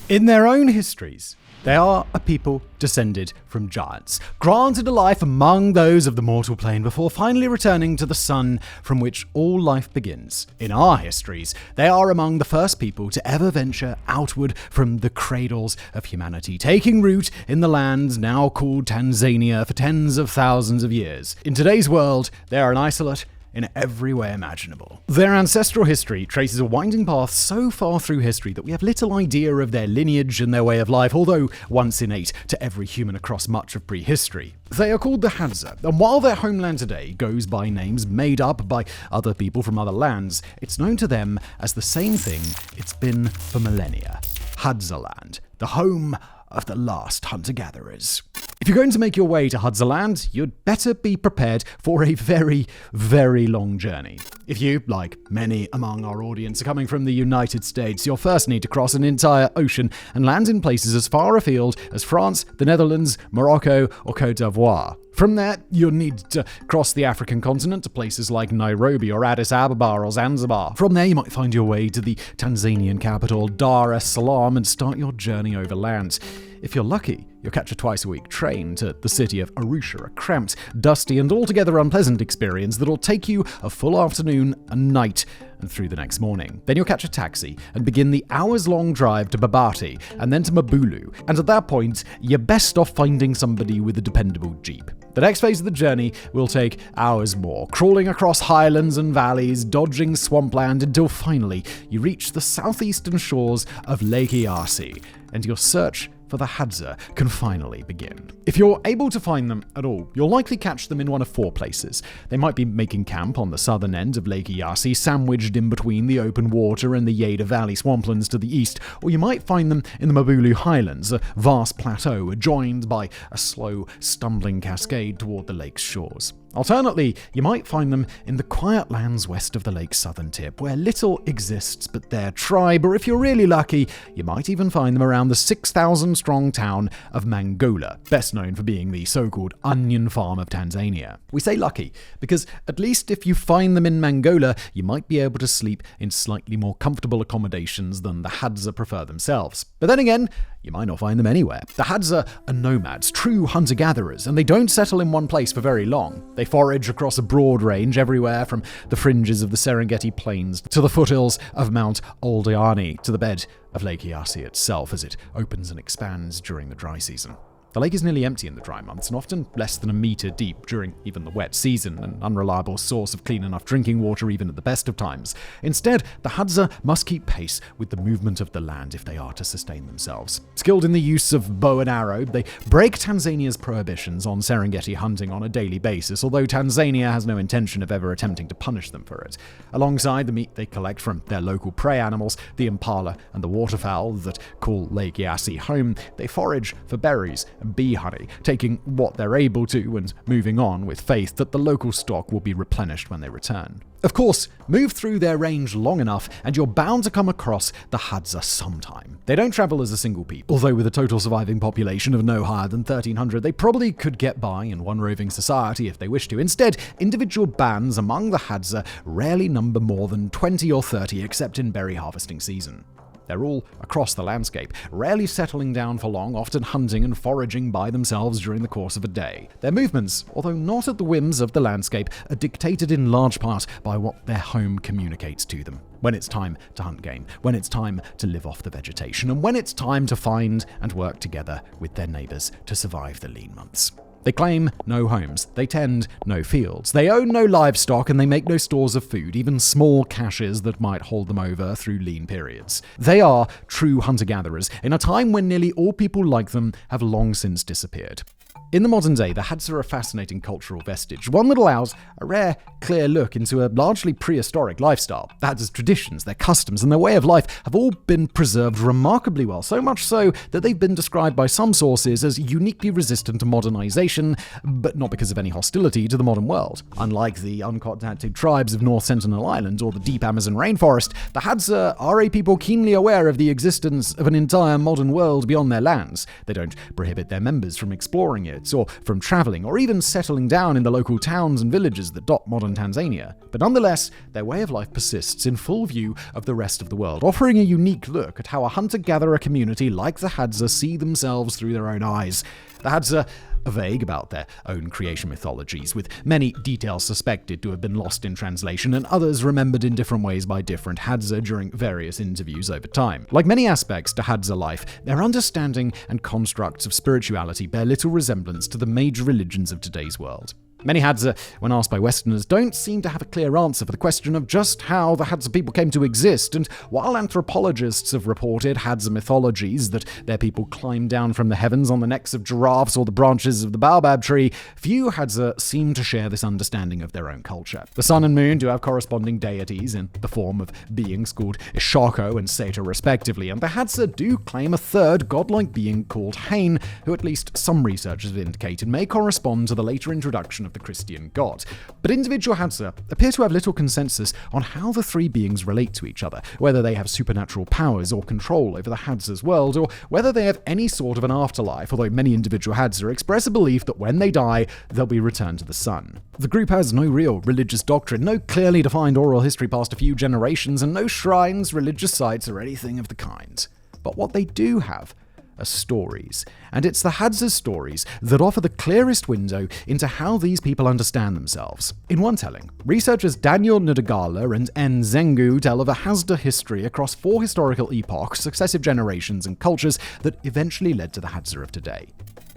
In their own histories, they are a people descended from giants, granted a life among those of the mortal plane before finally returning to the sun from which all life begins. In our histories, they are among the first people to ever venture outward from the cradles of humanity, taking root in the lands now called Tanzania for tens of thousands of years. In today's world, they are an isolate in every way imaginable. Their ancestral history traces a winding path so far through history that we have little idea of their lineage and their way of life, although once innate to every human across much of prehistory. They are called the Hadza, and while their homeland today goes by names made up by other people from other lands, it's known to them as the same thing it's been for millennia: Hadzaland, the home of the last hunter-gatherers. If you're going to make your way to Hadzaland, you'd better be prepared for a very, very long journey. If you, like many among our audience, are coming from the United States, you'll first need to cross an entire ocean and land in places as far afield as France, the Netherlands, Morocco, or Côte d'Ivoire. From there, you'll need to cross the African continent to places like Nairobi or Addis Ababa or Zanzibar. From there, you might find your way to the Tanzanian capital, Dar es Salaam, and start your journey overland. If you're lucky, you'll catch a twice-a-week train to the city of Arusha, a cramped, dusty, and altogether unpleasant experience that'll take you a full afternoon and night and through the next morning. Then you'll catch a taxi and begin the hours-long drive to Babati and then to Mabulu, and at that point, you're best off finding somebody with a dependable jeep. The next phase of the journey will take hours more, crawling across highlands and valleys, dodging swampland, until finally you reach the southeastern shores of Lake Eyasi, and your search for the Hadza can finally begin. If you're able to find them at all, you'll likely catch them in one of four places. They might be making camp on the southern end of Lake Eyasi, sandwiched in between the open water and the Yeda Valley swamplands to the east, or you might find them in the Mabulu Highlands, a vast plateau adjoined by a slow, stumbling cascade toward the lake's shores. Alternately, you might find them in the quiet lands west of the lake's southern tip, where little exists but their tribe, or if you're really lucky, you might even find them around the 6,000-strong town of Mangola, best known for being the so-called onion farm of Tanzania. We say lucky, because at least if you find them in Mangola, you might be able to sleep in slightly more comfortable accommodations than the Hadza prefer themselves. But then again, you might not find them anywhere. The Hadza are nomads, true hunter-gatherers, and they don't settle in one place for very long. They forage across a broad range everywhere from the fringes of the Serengeti Plains to the foothills of Mount Oldani to the bed of Lake Eyasi itself as it opens and expands during the dry season. The lake is nearly empty in the dry months and often less than a meter deep during even the wet season, an unreliable source of clean enough drinking water even at the best of times. Instead, the Hadza must keep pace with the movement of the land if they are to sustain themselves. Skilled in the use of bow and arrow, they break Tanzania's prohibitions on Serengeti hunting on a daily basis, although Tanzania has no intention of ever attempting to punish them for it. Alongside the meat they collect from their local prey animals, the impala and the waterfowl that call Lake Eyasi home, they forage for berries and bee honey, taking what they're able to and moving on with faith that the local stock will be replenished when they return. Of course, move through their range long enough and you're bound to come across the Hadza sometime. They don't travel as a single people, although with a total surviving population of no higher than 1,300, they probably could get by in one roving society if they wish to. Instead, individual bands among the Hadza rarely number more than 20 or 30 except in berry harvesting season. They're all across the landscape, rarely settling down for long, often hunting and foraging by themselves during the course of a day. Their movements, although not at the whims of the landscape, are dictated in large part by what their home communicates to them. When it's time to hunt game, when it's time to live off the vegetation, and when it's time to find and work together with their neighbors to survive the lean months. They claim no homes, they tend no fields, they own no livestock, and they make no stores of food, even small caches that might hold them over through lean periods. They are true hunter-gatherers in a time when nearly all people like them have long since disappeared. In the modern day, the Hadza are a fascinating cultural vestige, one that allows a rare, clear look into a largely prehistoric lifestyle. The Hadza's traditions, their customs, and their way of life have all been preserved remarkably well, so much so that they've been described by some sources as uniquely resistant to modernization, but not because of any hostility to the modern world. Unlike the uncontacted tribes of North Sentinel Island or the deep Amazon rainforest, the Hadza are a people keenly aware of the existence of an entire modern world beyond their lands. They don't prohibit their members from exploring it, visits or from traveling or even settling down in the local towns and villages that dot modern Tanzania. But nonetheless, their way of life persists in full view of the rest of the world, offering a unique look at how a hunter-gatherer community like the Hadza see themselves through their own eyes. The Hadza are vague about their own creation mythologies, with many details suspected to have been lost in translation and others remembered in different ways by different Hadza during various interviews over time. Like many aspects to Hadza life, their understanding and constructs of spirituality bear little resemblance to the major religions of today's world. Many Hadza, when asked by Westerners, don't seem to have a clear answer for the question of just how the Hadza people came to exist, and while anthropologists have reported Hadza mythologies that their people climbed down from the heavens on the necks of giraffes or the branches of the baobab tree, few Hadza seem to share this understanding of their own culture. The sun and moon do have corresponding deities in the form of beings called Ishoko and Seta respectively, and the Hadza do claim a third godlike being called Hain, who at least some researchers have indicated may correspond to the later introduction of the Christian god. But individual Hadza appear to have little consensus on how the three beings relate to each other, whether they have supernatural powers or control over the Hadza's world, or whether they have any sort of an afterlife, although many individual Hadza express a belief that when they die, they'll be returned to the sun. The group has no real religious doctrine, no clearly defined oral history past a few generations, and no shrines, religious sites, or anything of the kind. But what they do have are stories, and it's the Hadza's stories that offer the clearest window into how these people understand themselves. In one telling, researchers Daniel Ndagala and N. Zengu tell of a Hadza history across 4 historical epochs, successive generations, and cultures that eventually led to the Hadza of today.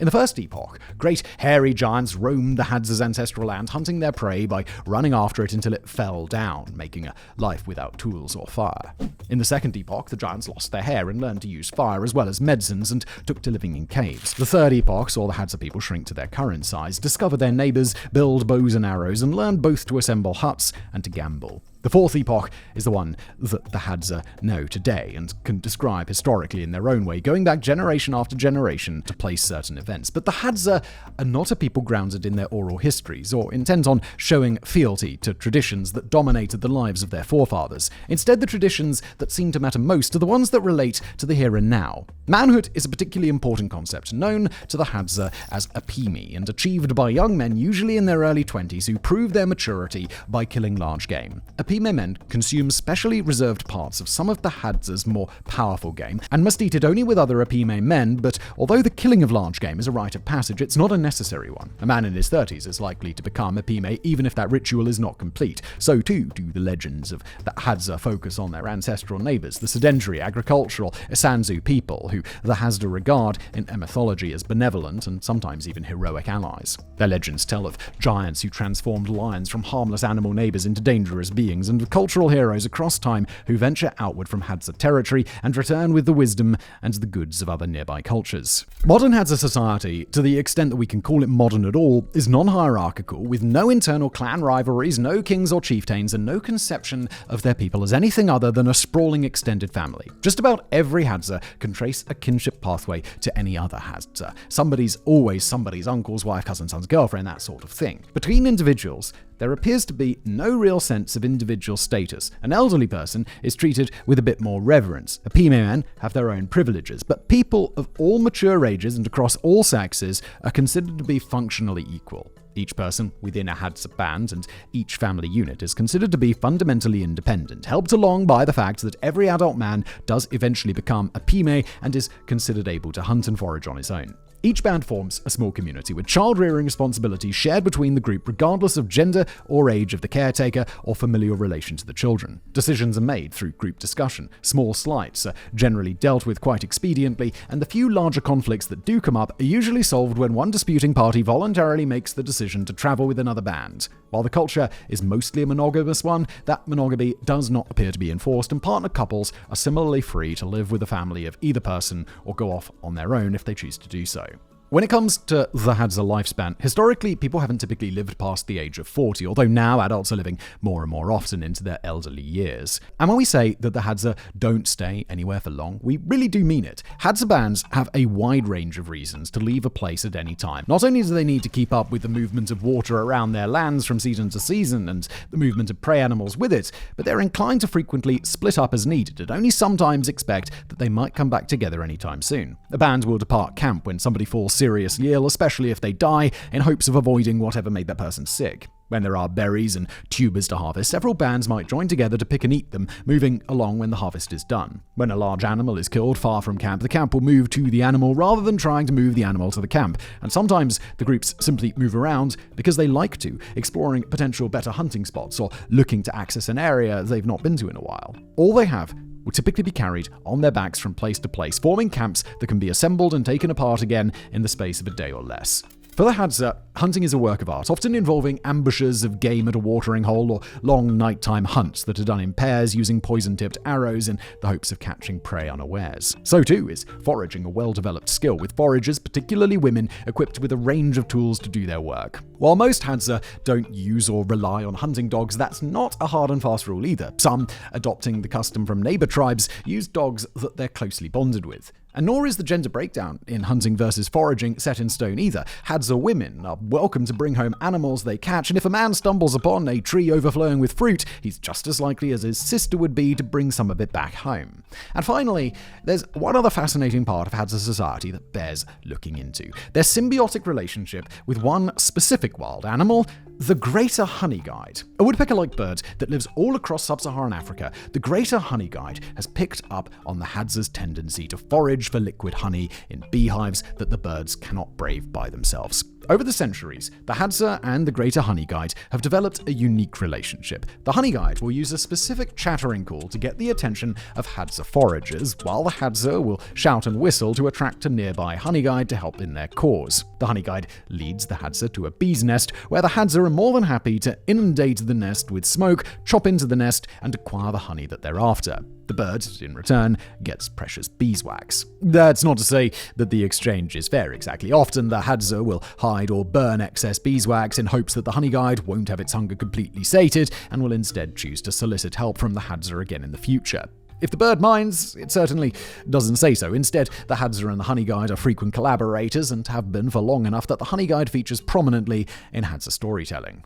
In the first epoch, great hairy giants roamed the Hadza's ancestral land, hunting their prey by running after it until it fell down, making a life without tools or fire. In the second epoch, the giants lost their hair and learned to use fire as well as medicines and took to living in caves. The third epoch saw the Hadza people shrink to their current size, discover their neighbors, build bows and arrows, and learn both to assemble huts and to gamble. The fourth epoch is the one that the Hadza know today and can describe historically in their own way, going back generation after generation to place certain events. But the Hadza are not a people grounded in their oral histories or intent on showing fealty to traditions that dominated the lives of their forefathers. Instead, the traditions that seem to matter most are the ones that relate to the here and now. Manhood is a particularly important concept, known to the Hadza as epime, and achieved by young men usually in their early 20s who prove their maturity by killing large game. Epime men consume specially reserved parts of some of the Hadza's more powerful game, and must eat it only with other Epime men, but although the killing of large game is a rite of passage, it's not a necessary one. A man in his 30s is likely to become Epime even if that ritual is not complete. So too do the legends of the Hadza focus on their ancestral neighbors, the sedentary, agricultural Isanzu people, who the Hadza regard in their mythology as benevolent and sometimes even heroic allies. Their legends tell of giants who transformed lions from harmless animal neighbors into dangerous beings, and of cultural heroes across time who venture outward from Hadza territory and return with the wisdom and the goods of other nearby cultures. Modern Hadza society, to the extent that we can call it modern at all, is non-hierarchical, with no internal clan rivalries, no kings or chieftains, and no conception of their people as anything other than a sprawling extended family. Just about every Hadza can trace a kinship pathway to any other Hadza. Somebody's always somebody's uncle's wife, cousin, son's girlfriend, that sort of thing. Between individuals, there appears to be no real sense of individual status. An elderly person is treated with a bit more reverence. Epime men have their own privileges, but people of all mature ages and across all sexes are considered to be functionally equal. Each person within a Hadza band and each family unit is considered to be fundamentally independent, helped along by the fact that every adult man does eventually become a Epime and is considered able to hunt and forage on his own. Each band forms a small community with child-rearing responsibilities shared between the group regardless of gender or age of the caretaker or familial relation to the children. Decisions are made through group discussion. Small slights are generally dealt with quite expediently, and the few larger conflicts that do come up are usually solved when one disputing party voluntarily makes the decision to travel with another band. While the culture is mostly a monogamous one, that monogamy does not appear to be enforced, and partner couples are similarly free to live with a family of either person or go off on their own if they choose to do so. When it comes to the Hadza lifespan, historically, people haven't typically lived past the age of 40, although now adults are living more and more often into their elderly years. And when we say that the Hadza don't stay anywhere for long, we really do mean it. Hadza bands have a wide range of reasons to leave a place at any time. Not only do they need to keep up with the movement of water around their lands from season to season and the movement of prey animals with it, but they're inclined to frequently split up as needed and only sometimes expect that they might come back together anytime soon. A band will depart camp when somebody falls seriously ill, especially if they die, in hopes of avoiding whatever made that person sick. When there are berries and tubers to harvest, several bands might join together to pick and eat them, moving along when the harvest is done. When a large animal is killed far from camp, the camp will move to the animal rather than trying to move the animal to the camp. And sometimes the groups simply move around because they like to, exploring potential better hunting spots or looking to access an area they've not been to in a while. All they have will typically be carried on their backs from place to place, forming camps that can be assembled and taken apart again in the space of a day or less. For the Hadza, hunting is a work of art, often involving ambushes of game at a watering hole or long nighttime hunts that are done in pairs using poison-tipped arrows in the hopes of catching prey unawares. So too is foraging a well-developed skill, with foragers, particularly women, equipped with a range of tools to do their work. While most Hadza don't use or rely on hunting dogs, that's not a hard and fast rule either. Some, adopting the custom from neighbor tribes, use dogs that they're closely bonded with. And nor is the gender breakdown in hunting versus foraging set in stone either. Hadza women are welcome to bring home animals they catch, and if a man stumbles upon a tree overflowing with fruit, he's just as likely as his sister would be to bring some of it back home. And finally, there's one other fascinating part of Hadza society that bears looking into: their symbiotic relationship with one specific wild animal, the greater honeyguide. A woodpecker-like bird that lives all across sub-Saharan Africa, the greater honeyguide has picked up on the Hadza's tendency to forage for liquid honey in beehives that the birds cannot brave by themselves. Over the centuries, the Hadza and the greater honeyguide have developed a unique relationship. The honeyguide will use a specific chattering call to get the attention of Hadza foragers, while the Hadza will shout and whistle to attract a nearby honeyguide to help in their cause. The honeyguide leads the Hadza to a bee's nest, where the Hadza are more than happy to inundate the nest with smoke, chop into the nest, and acquire the honey that they're after. The bird, in return, gets precious beeswax. That's not to say that the exchange is fair exactly. Often the Hadza will hide or burn excess beeswax in hopes that the honeyguide won't have its hunger completely sated and will instead choose to solicit help from the Hadza again in the future. If the bird minds, it certainly doesn't say so. Instead, the Hadza and the honeyguide are frequent collaborators and have been for long enough that the honeyguide features prominently in Hadza storytelling.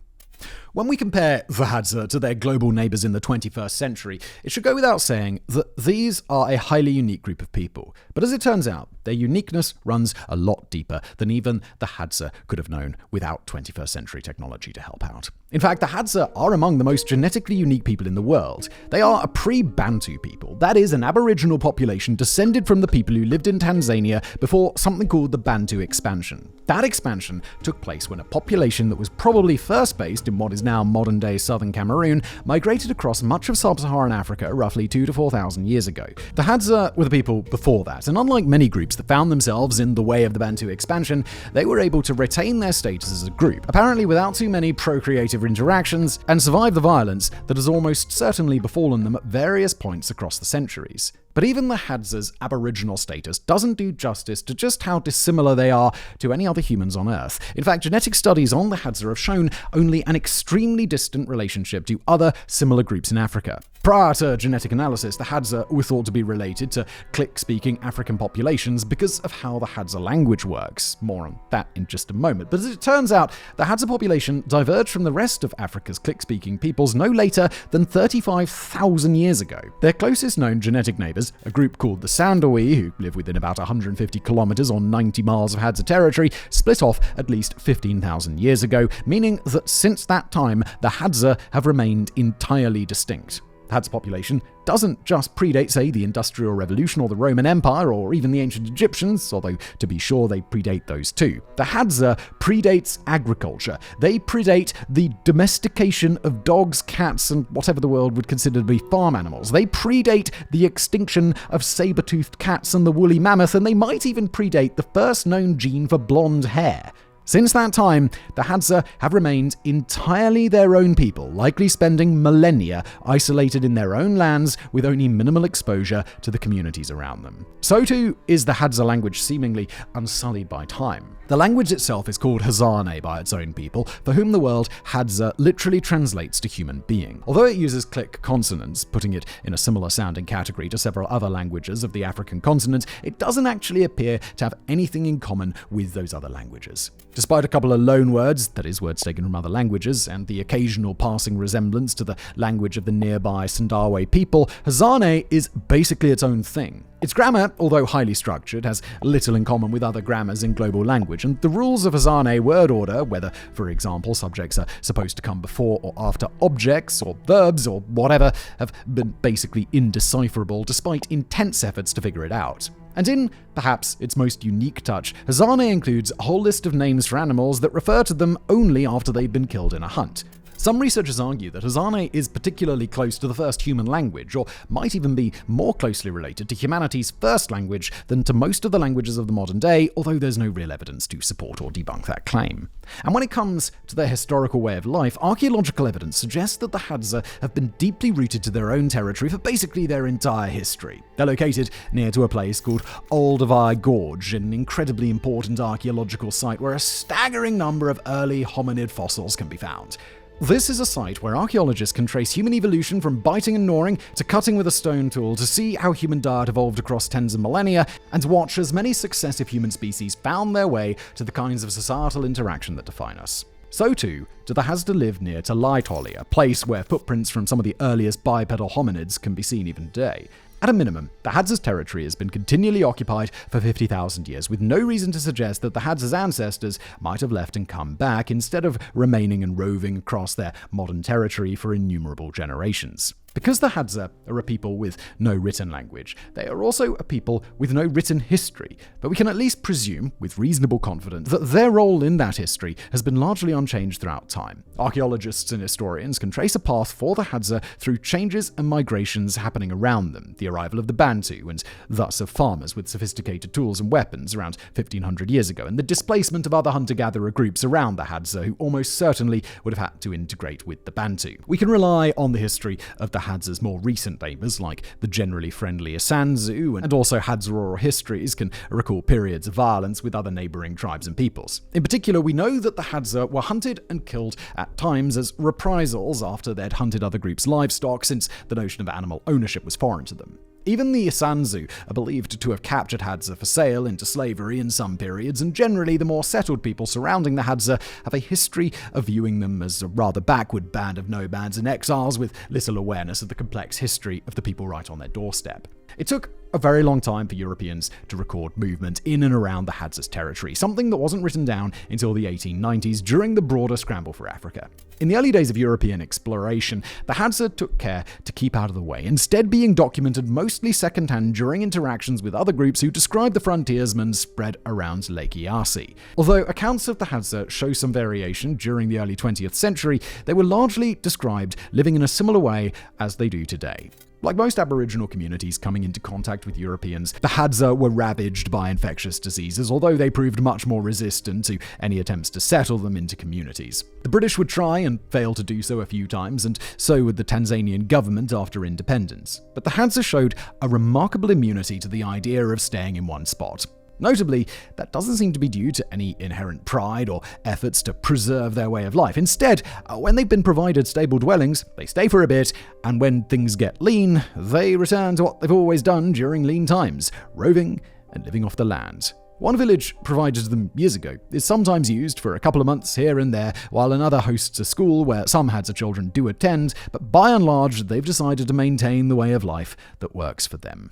When we compare the Hadza to their global neighbors in the 21st century, it should go without saying that these are a highly unique group of people. But as it turns out, their uniqueness runs a lot deeper than even the Hadza could have known without 21st century technology to help out. In fact, the Hadza are among the most genetically unique people in the world. They are a pre-Bantu people, that is, an aboriginal population descended from the people who lived in Tanzania before something called the Bantu expansion. That expansion took place when a population that was probably first based in what is now modern-day southern Cameroon migrated across much of sub-Saharan Africa roughly 2,000 to 4,000 years ago. The Hadza were the people before that, and unlike many groups that found themselves in the way of the Bantu expansion, they were able to retain their status as a group, apparently without too many procreative interactions, and survive the violence that has almost certainly befallen them at various points across the centuries. But even the Hadza's aboriginal status doesn't do justice to just how dissimilar they are to any other humans on Earth. In fact, genetic studies on the Hadza have shown only an extremely distant relationship to other similar groups in Africa. Prior to genetic analysis, the Hadza were thought to be related to Click-speaking African populations because of how the Hadza language works. More on that in just a moment. But as it turns out, the Hadza population diverged from the rest of Africa's Click-speaking peoples no later than 35,000 years ago. Their closest known genetic neighbors, a group called the Sandawi, who live within about 150 kilometers or 90 miles of Hadza territory, split off at least 15,000 years ago, meaning that since that time, the Hadza have remained entirely distinct. The Hadza population doesn't just predate, say, the Industrial Revolution or the Roman Empire or even the ancient Egyptians, although to be sure they predate those too. The Hadza predates agriculture. They predate the domestication of dogs, cats, and whatever the world would consider to be farm animals. They predate the extinction of saber-toothed cats and the woolly mammoth, and they might even predate the first known gene for blonde hair. Since that time, the Hadza have remained entirely their own people, likely spending millennia isolated in their own lands with only minimal exposure to the communities around them. So too is the Hadza language seemingly unsullied by time. The language itself is called Hadzan by its own people, for whom the word Hadza literally translates to human being. Although it uses click consonants, putting it in a similar sounding category to several other languages of the African continent, it doesn't actually appear to have anything in common with those other languages. Despite a couple of loan words, that is, words taken from other languages, and the occasional passing resemblance to the language of the nearby Sandawe people, Hadzan is basically its own thing. Its grammar, although highly structured, has little in common with other grammars in global language, and the rules of Hadzan word order, whether, for example, subjects are supposed to come before or after objects, or verbs, or whatever, have been basically indecipherable despite intense efforts to figure it out. And in, perhaps, its most unique touch, Hadzan includes a whole list of names for animals that refer to them only after they've been killed in a hunt. Some researchers argue that Hadzan is particularly close to the first human language, or might even be more closely related to humanity's first language than to most of the languages of the modern day, although there's no real evidence to support or debunk that claim. And when it comes to their historical way of life, archaeological evidence suggests that the Hadza have been deeply rooted to their own territory for basically their entire history. They're located near to a place called Olduvai Gorge, an incredibly important archaeological site where a staggering number of early hominid fossils can be found. This is a site where archaeologists can trace human evolution from biting and gnawing to cutting with a stone tool to see how human diet evolved across tens of millennia and watch as many successive human species found their way to the kinds of societal interaction that define us. So too do the Hadza live near to Laetoli, a place where footprints from some of the earliest bipedal hominids can be seen even today. At a minimum, the Hadza's territory has been continually occupied for 50,000 years, with no reason to suggest that the Hadza's ancestors might have left and come back, instead of remaining and roving across their modern territory for innumerable generations. Because the Hadza are a people with no written language, they are also a people with no written history, but we can at least presume, with reasonable confidence, that their role in that history has been largely unchanged throughout time. Archaeologists and historians can trace a path for the Hadza through changes and migrations happening around them, the arrival of the Bantu, and thus of farmers with sophisticated tools and weapons around 1500 years ago, and the displacement of other hunter-gatherer groups around the Hadza who almost certainly would have had to integrate with the Bantu. We can rely on the history of the Hadza's more recent neighbors, like the generally friendly Isanzu, and also Hadza oral histories can recall periods of violence with other neighboring tribes and peoples. In particular, we know that the Hadza were hunted and killed at times as reprisals after they'd hunted other groups' livestock, since the notion of animal ownership was foreign to them. Even the Isanzu are believed to have captured Hadza for sale into slavery in some periods, and generally the more settled people surrounding the Hadza have a history of viewing them as a rather backward band of nomads and exiles with little awareness of the complex history of the people right on their doorstep. It took a very long time for Europeans to record movement in and around the Hadza's territory, something that wasn't written down until the 1890s during the broader scramble for Africa. In the early days of European exploration, the Hadza took care to keep out of the way, instead being documented mostly secondhand during interactions with other groups who described the frontiersmen spread around Lake Eyasi. Although accounts of the Hadza show some variation during the early 20th century, they were largely described living in a similar way as they do today. Like most Aboriginal communities coming into contact with Europeans, the Hadza were ravaged by infectious diseases, although they proved much more resistant to any attempts to settle them into communities. The British would try and fail to do so a few times, and so would the Tanzanian government after independence. But the Hadza showed a remarkable immunity to the idea of staying in one spot. Notably, that doesn't seem to be due to any inherent pride or efforts to preserve their way of life. Instead, when they've been provided stable dwellings, they stay for a bit, and when things get lean, they return to what they've always done during lean times, roving and living off the land. One village provided to them years ago is sometimes used for a couple of months here and there, while another hosts a school where some Hadza children do attend, but by and large, they've decided to maintain the way of life that works for them.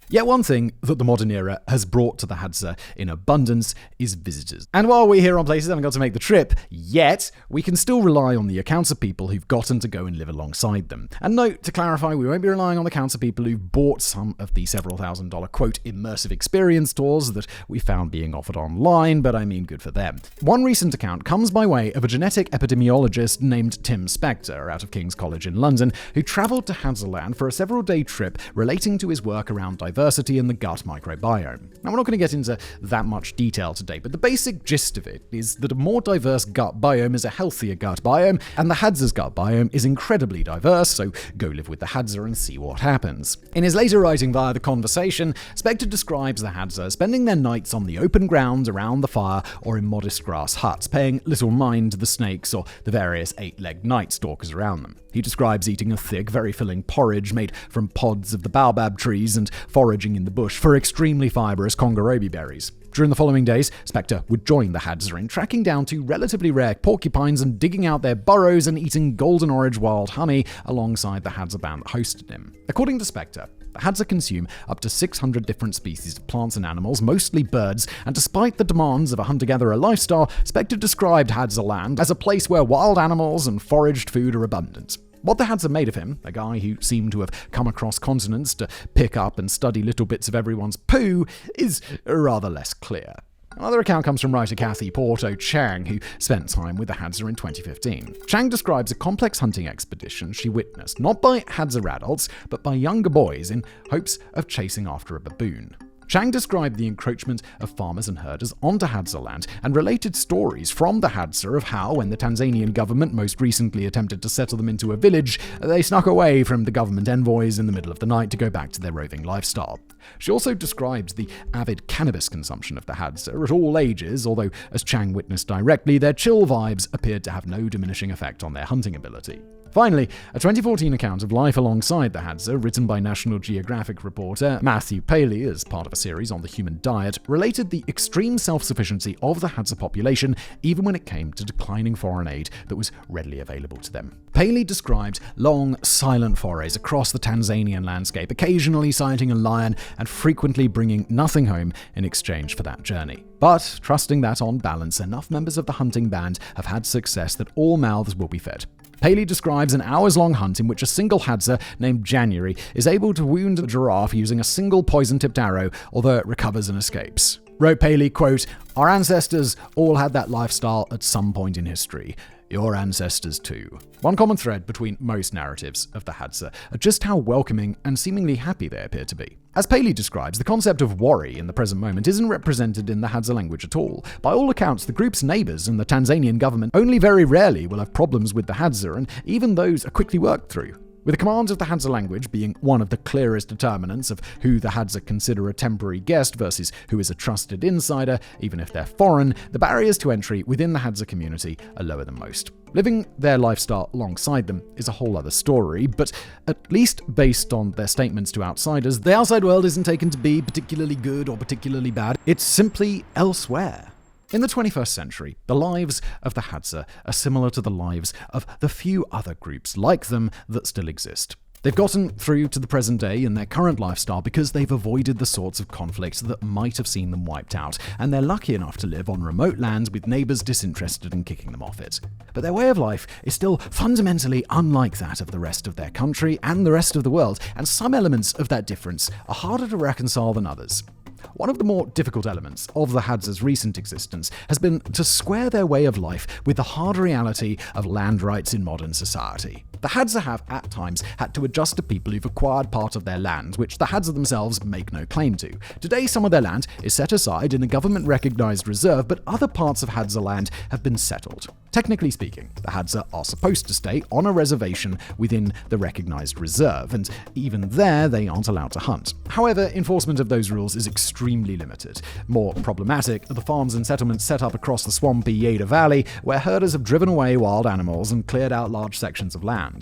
Yet one thing that the modern era has brought to the Hadza in abundance is visitors. And while we here on Places haven't got to make the trip yet, we can still rely on the accounts of people who've gotten to go and live alongside them. And note, to clarify, we won't be relying on the accounts of people who've bought some of the several $1,000 quote immersive experience tours that we found being offered online, but I mean good for them. One recent account comes by way of a genetic epidemiologist named Tim Spector out of King's College in London, who travelled to Hadzaland for a several-day trip relating to his work around diversity in the gut microbiome. Now, we're not going to get into that much detail today, but the basic gist of it is that a more diverse gut biome is a healthier gut biome, and the Hadza's gut biome is incredibly diverse, so go live with the Hadza and see what happens. In his later writing via The Conversation, Spector describes the Hadza spending their nights on the open ground around the fire or in modest grass huts, paying little mind to the snakes or the various eight-legged night stalkers around them. He describes eating a thick, very filling porridge made from pods of the baobab trees and foraging in the bush for extremely fibrous Kongarobi berries. During the following days, Spectre would join the Hadza in tracking down 2 relatively rare porcupines and digging out their burrows and eating golden orange wild honey alongside the Hadza band that hosted him. According to Spectre, the Hadza consume up to 600 different species of plants and animals, mostly birds, and despite the demands of a hunter-gatherer lifestyle, Spectre described Hadzaland as a place where wild animals and foraged food are abundant. What the Hadza made of him, a guy who seemed to have come across continents to pick up and study little bits of everyone's poo, is rather less clear. Another account comes from writer Kathy Porto Chang, who spent time with the Hadza in 2015. Chang describes a complex hunting expedition she witnessed, not by Hadza adults, but by younger boys in hopes of chasing after a baboon. Chang described the encroachment of farmers and herders onto Hadzaland and related stories from the Hadza of how, when the Tanzanian government most recently attempted to settle them into a village, they snuck away from the government envoys in the middle of the night to go back to their roving lifestyle. She also describes the avid cannabis consumption of the Hadza at all ages, although, as Chang witnessed directly, their chill vibes appeared to have no diminishing effect on their hunting ability. Finally, a 2014 account of life alongside the Hadza, written by National Geographic reporter Matthew Paley as part of a series on the human diet, related the extreme self-sufficiency of the Hadza population even when it came to declining foreign aid that was readily available to them. Paley described long, silent forays across the Tanzanian landscape, occasionally sighting a lion and frequently bringing nothing home in exchange for that journey. But trusting that on balance, enough members of the hunting band have had success that all mouths will be fed. Paley describes an hours-long hunt in which a single Hadza named January is able to wound a giraffe using a single poison-tipped arrow, although it recovers and escapes. Wrote Paley, quote, "Our ancestors all had that lifestyle at some point in history. Your ancestors too." One common thread between most narratives of the Hadza are just how welcoming and seemingly happy they appear to be. As Paley describes, the concept of worry in the present moment isn't represented in the Hadza language at all. By all accounts, the group's neighbors and the Tanzanian government only very rarely will have problems with the Hadza, and even those are quickly worked through. With the commands of the Hadza language being one of the clearest determinants of who the Hadza consider a temporary guest versus who is a trusted insider, even if they're foreign, the barriers to entry within the Hadza community are lower than most. Living their lifestyle alongside them is a whole other story, but at least based on their statements to outsiders, the outside world isn't taken to be particularly good or particularly bad. It's simply elsewhere. In the 21st century, the lives of the Hadza are similar to the lives of the few other groups like them that still exist. They've gotten through to the present day in their current lifestyle because they've avoided the sorts of conflicts that might have seen them wiped out, and they're lucky enough to live on remote lands with neighbors disinterested in kicking them off it. But their way of life is still fundamentally unlike that of the rest of their country and the rest of the world, and some elements of that difference are harder to reconcile than others. One of the more difficult elements of the Hadza's recent existence has been to square their way of life with the hard reality of land rights in modern society. The Hadza have, at times, had to adjust to people who've acquired part of their land, which the Hadza themselves make no claim to. Today, some of their land is set aside in a government-recognized reserve, but other parts of Hadza land have been settled. Technically speaking, the Hadza are supposed to stay on a reservation within the recognized reserve, and even there, they aren't allowed to hunt. However, enforcement of those rules is extremely limited. More problematic are the farms and settlements set up across the swampy Yeda Valley, where herders have driven away wild animals and cleared out large sections of land.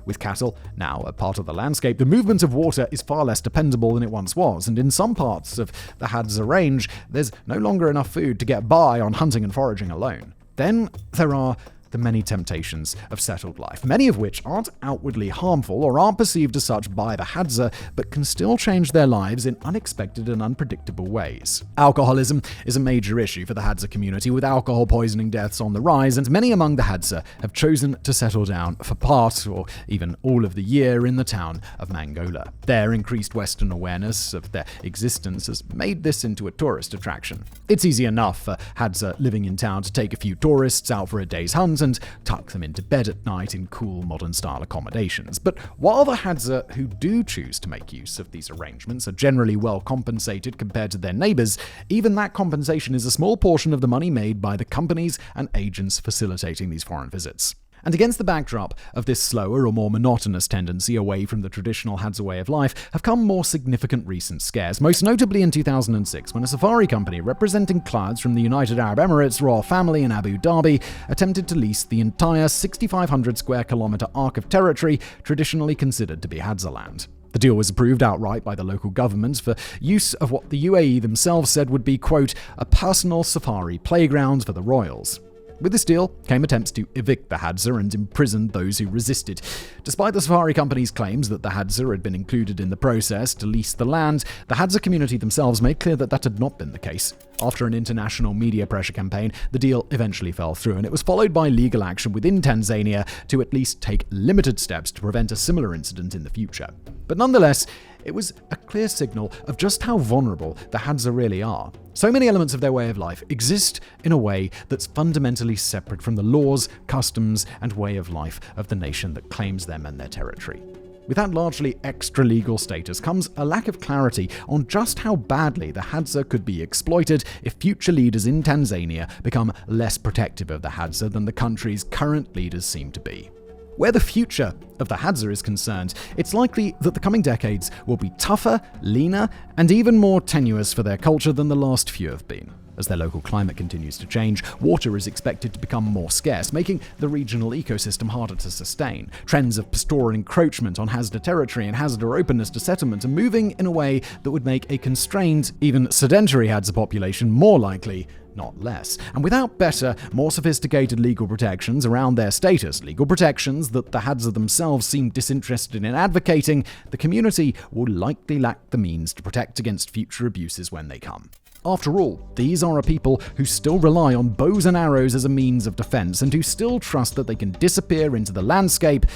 With cattle now a part of the landscape, the movement of water is far less dependable than it once was, and in some parts of the Hadza range, there's no longer enough food to get by on hunting and foraging alone. Then there are the many temptations of settled life, many of which aren't outwardly harmful or aren't perceived as such by the Hadza, but can still change their lives in unexpected and unpredictable ways. Alcoholism is a major issue for the Hadza community, with alcohol poisoning deaths on the rise, and many among the Hadza have chosen to settle down for part or even all of the year in the town of Mangola. Their increased Western awareness of their existence has made this into a tourist attraction. It's easy enough for Hadza living in town to take a few tourists out for a day's hunt and tuck them into bed at night in cool modern-style accommodations. But while the Hadza who do choose to make use of these arrangements are generally well compensated compared to their neighbors, even that compensation is a small portion of the money made by the companies and agents facilitating these foreign visits. And against the backdrop of this slower or more monotonous tendency away from the traditional Hadza way of life have come more significant recent scares, most notably in 2006 when a safari company representing clients from the United Arab Emirates royal family in Abu Dhabi attempted to lease the entire 6,500 square kilometer arc of territory traditionally considered to be Hadzaland. The deal was approved outright by the local government for use of what the UAE themselves said would be, quote, a personal safari playground for the royals. With this deal came attempts to evict the Hadza and imprison those who resisted. Despite the safari company's claims that the Hadza had been included in the process to lease the land, the Hadza community themselves made clear that that had not been the case. After an international media pressure campaign, the deal eventually fell through, and it was followed by legal action within Tanzania to at least take limited steps to prevent a similar incident in the future. But nonetheless, it was a clear signal of just how vulnerable the Hadza really are. So many elements of their way of life exist in a way that's fundamentally separate from the laws, customs, and way of life of the nation that claims them and their territory. With that largely extra-legal status comes a lack of clarity on just how badly the Hadza could be exploited if future leaders in Tanzania become less protective of the Hadza than the country's current leaders seem to be. Where the future of the Hadza is concerned, it's likely that the coming decades will be tougher, leaner, and even more tenuous for their culture than the last few have been. As their local climate continues to change, water is expected to become more scarce, making the regional ecosystem harder to sustain. Trends of pastoral encroachment on Hadza territory and Hadza openness to settlement are moving in a way that would make a constrained, even sedentary Hadza population more likely, not less. And without better, more sophisticated legal protections around their status, legal protections that the Hadza themselves seem disinterested in advocating, the community will likely lack the means to protect against future abuses when they come. After all, these are a people who still rely on bows and arrows as a means of defense and who still trust that they can disappear into the landscape.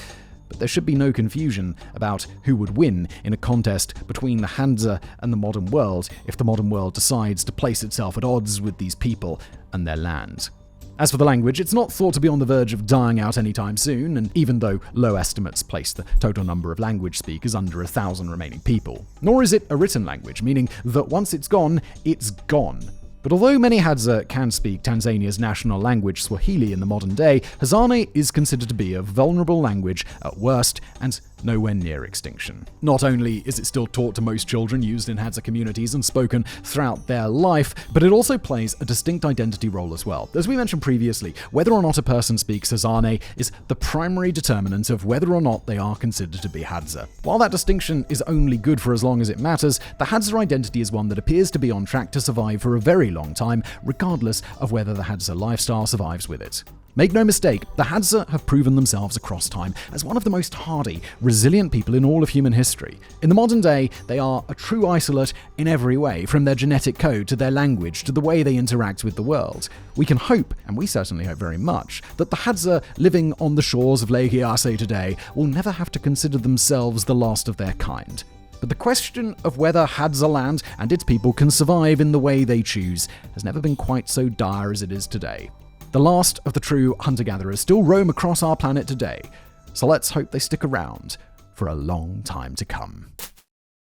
But there should be no confusion about who would win in a contest between the Hadza and the modern world if the modern world decides to place itself at odds with these people and their land. As for the language, it's not thought to be on the verge of dying out anytime soon, and even though low estimates place the total number of language speakers under 1,000 remaining people. Nor is it a written language, meaning that once it's gone, it's gone. But although many Hadza can speak Tanzania's national language, Swahili, in the modern day, Hadzan is considered to be a vulnerable language at worst and nowhere near extinction. Not only is it still taught to most children, used in Hadza communities, and spoken throughout their life, but it also plays a distinct identity role as well. As we mentioned previously, whether or not a person speaks Hadzan is the primary determinant of whether or not they are considered to be Hadza. While that distinction is only good for as long as it matters, the Hadza identity is one that appears to be on track to survive for a very long time, regardless of whether the Hadza lifestyle survives with it. Make no mistake, the Hadza have proven themselves across time as one of the most hardy, resilient people in all of human history. In the modern day, they are a true isolate in every way, from their genetic code to their language to the way they interact with the world. We can hope, and we certainly hope very much, that the Hadza living on the shores of Lake Eyasi today will never have to consider themselves the last of their kind. But the question of whether Hadzaland and its people can survive in the way they choose has never been quite so dire as it is today. The last of the true hunter-gatherers still roam across our planet today, so let's hope they stick around for a long time to come.